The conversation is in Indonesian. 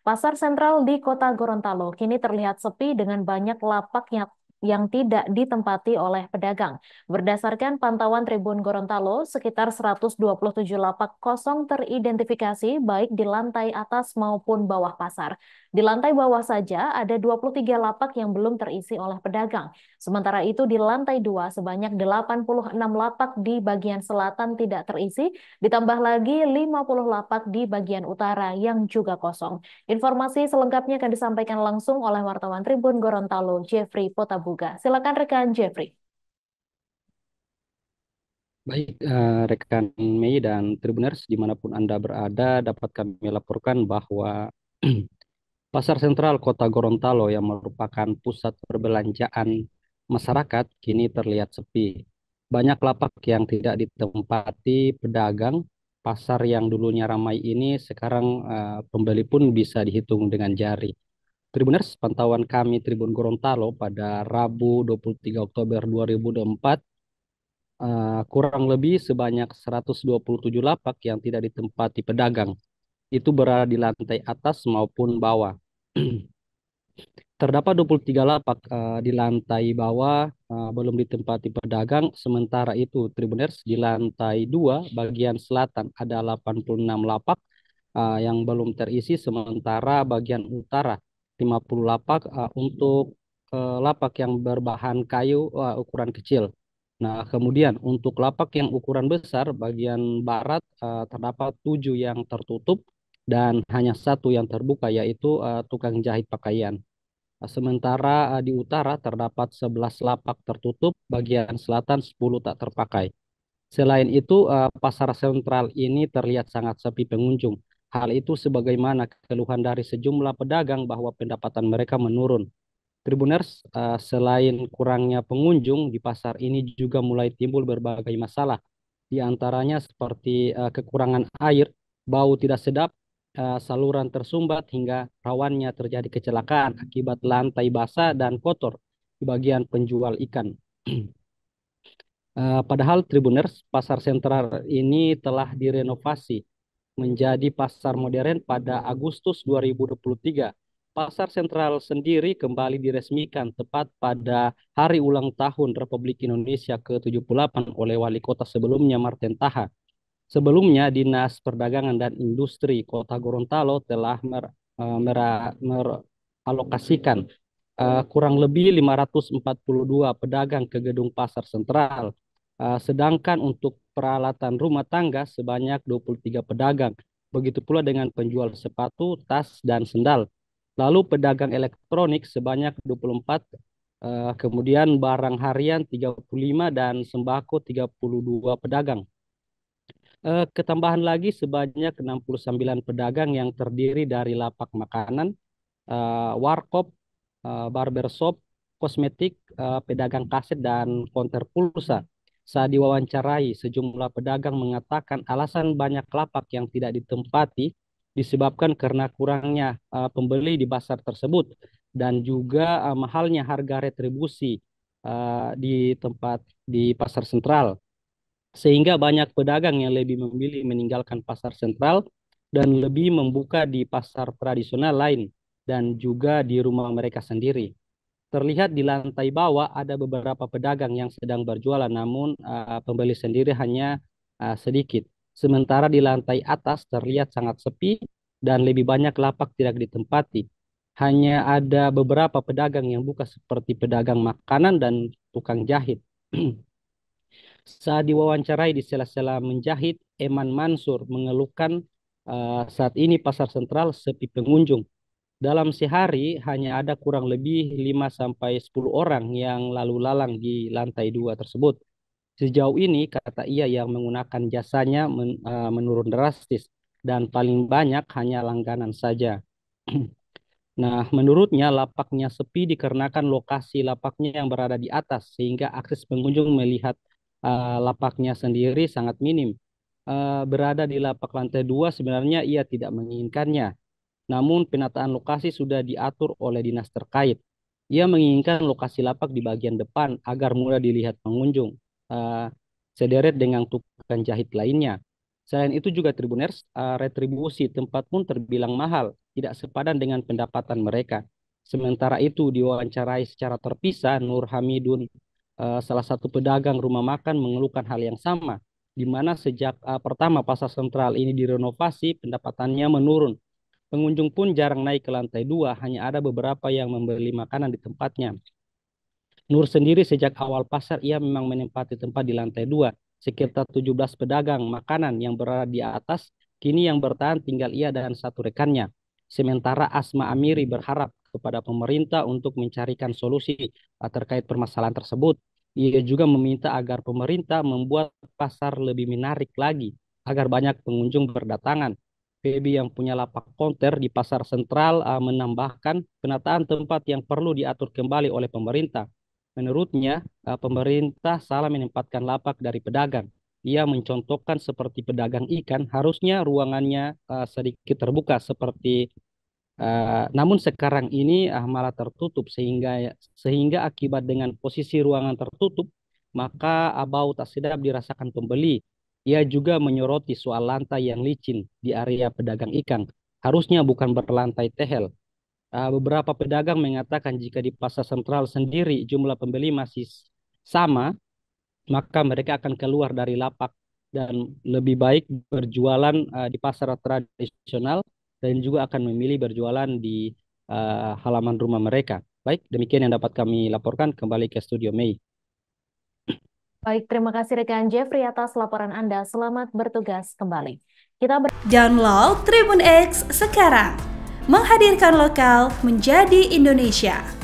Pasar sentral di Kota Gorontalo kini terlihat sepi dengan banyak lapak yang tidak ditempati oleh pedagang. Berdasarkan pantauan Tribun Gorontalo, sekitar 127 lapak kosong teridentifikasi baik di lantai atas maupun bawah pasar. Di lantai bawah saja ada 23 lapak yang belum terisi oleh pedagang. Sementara itu di lantai 2 sebanyak 86 lapak di bagian selatan tidak terisi, ditambah lagi 50 lapak di bagian utara yang juga kosong. Informasi selengkapnya akan disampaikan langsung oleh wartawan Tribun Gorontalo, Jeffrey Potabuga. Silakan rekan Jeffrey. Baik, rekan Mei dan Tribuners dimanapun Anda berada, dapat kami laporkan bahwa Pasar Sentral Kota Gorontalo yang merupakan pusat perbelanjaan masyarakat kini terlihat sepi. Banyak lapak yang tidak ditempati pedagang. Pasar yang dulunya ramai ini sekarang pembeli pun bisa dihitung dengan jari. Tribuners, pantauan kami Tribun Gorontalo pada Rabu 23 Oktober 2024, kurang lebih sebanyak 127 lapak yang tidak ditempati pedagang. Itu berada di lantai atas maupun bawah. Terdapat 23 lapak di lantai bawah belum ditempati pedagang. Sementara itu, Tribuners, di lantai 2 bagian selatan ada 86 lapak yang belum terisi. Sementara bagian utara 50 lapak untuk lapak yang berbahan kayu ukuran kecil. Nah, kemudian untuk lapak yang ukuran besar, bagian barat terdapat 7 yang tertutup dan hanya satu yang terbuka, yaitu tukang jahit pakaian. Sementara di utara terdapat 11 lapak tertutup, bagian selatan 10 tak terpakai. Selain itu, pasar sentral ini terlihat sangat sepi pengunjung. Hal itu sebagaimana keluhan dari sejumlah pedagang bahwa pendapatan mereka menurun. Tribuners, selain kurangnya pengunjung, di pasar ini juga mulai timbul berbagai masalah. Di antaranya seperti kekurangan air, bau tidak sedap, saluran tersumbat, hingga rawannya terjadi kecelakaan akibat lantai basah dan kotor di bagian penjual ikan. Padahal Tribuners, pasar sentral ini telah direnovasi menjadi pasar modern pada Agustus 2023. Pasar sentral sendiri kembali diresmikan tepat pada hari ulang tahun Republik Indonesia ke-78 oleh wali kota sebelumnya Marten Taha. Sebelumnya, Dinas Perdagangan dan Industri Kota Gorontalo telah meralokasikan kurang lebih 542 pedagang ke gedung pasar sentral. Sedangkan untuk peralatan rumah tangga sebanyak 23 pedagang. Begitu pula dengan penjual sepatu, tas, dan sendal. Lalu pedagang elektronik sebanyak 24, kemudian barang harian 35, dan sembako 32 pedagang. Ketambahan lagi sebanyak 69 pedagang yang terdiri dari lapak makanan, warkop, barbershop, kosmetik, pedagang kaset, dan konter pulsa. Saat diwawancarai, sejumlah pedagang mengatakan alasan banyak lapak yang tidak ditempati disebabkan karena kurangnya pembeli di pasar tersebut dan juga mahalnya harga retribusi di tempat di pasar sentral. Sehingga banyak pedagang yang lebih memilih meninggalkan pasar sentral dan lebih membuka di pasar tradisional lain dan juga di rumah mereka sendiri. Terlihat di lantai bawah ada beberapa pedagang yang sedang berjualan, namun pembeli sendiri hanya sedikit. Sementara di lantai atas terlihat sangat sepi dan lebih banyak lapak tidak ditempati. Hanya ada beberapa pedagang yang buka seperti pedagang makanan dan tukang jahit. Saat diwawancarai di sela-sela menjahit, Eman Mansur mengeluhkan saat ini pasar sentral sepi pengunjung. Dalam sehari hanya ada kurang lebih 5 sampai 10 orang yang lalu lalang di lantai 2 tersebut. Sejauh ini, kata ia, yang menggunakan jasanya menurun drastis dan paling banyak hanya langganan saja. Nah, menurutnya lapaknya sepi dikarenakan lokasi lapaknya yang berada di atas sehingga akses pengunjung melihat lapaknya sendiri sangat minim. Berada di lapak lantai 2 sebenarnya ia tidak menginginkannya. Namun penataan lokasi sudah diatur oleh dinas terkait. Ia menginginkan lokasi lapak di bagian depan agar mudah dilihat pengunjung. Uh, Sederet dengan tukang jahit lainnya. Selain itu juga Tribuners, retribusi tempat pun terbilang mahal, tidak sepadan dengan pendapatan mereka. Sementara itu, diwawancarai secara terpisah, Nur Hamidun, salah satu pedagang rumah makan, mengeluhkan hal yang sama, di mana sejak pertama pasar sentral ini direnovasi, pendapatannya menurun. Pengunjung pun jarang naik ke lantai 2, hanya ada beberapa yang membeli makanan di tempatnya. Nur sendiri sejak awal pasar ia memang menempati tempat di lantai 2. Sekitar 17 pedagang makanan yang berada di atas, kini yang bertahan tinggal ia dan satu rekannya. Sementara Asma Amiri berharap kepada pemerintah untuk mencarikan solusi terkait permasalahan tersebut. Ia juga meminta agar pemerintah membuat pasar lebih menarik lagi, agar banyak pengunjung berdatangan. Febi yang punya lapak konter di pasar sentral menambahkan penataan tempat yang perlu diatur kembali oleh pemerintah. Menurutnya, pemerintah salah menempatkan lapak dari pedagang. Ia mencontohkan seperti pedagang ikan, harusnya ruangannya sedikit terbuka seperti namun sekarang ini malah tertutup sehingga akibat dengan posisi ruangan tertutup, maka bau tak sedap dirasakan pembeli. Ia juga menyoroti soal lantai yang licin di area pedagang ikan. Harusnya bukan berlantai tehel. Beberapa pedagang mengatakan jika di pasar sentral sendiri jumlah pembeli masih sama, maka mereka akan keluar dari lapak dan lebih baik berjualan di pasar tradisional dan juga akan memilih berjualan di halaman rumah mereka. Baik, demikian yang dapat kami laporkan. Kembali ke studio Mei. Baik, terima kasih rekan Jeffrey atas laporan Anda. Selamat bertugas kembali. Download Tribun X sekarang, menghadirkan lokal menjadi Indonesia.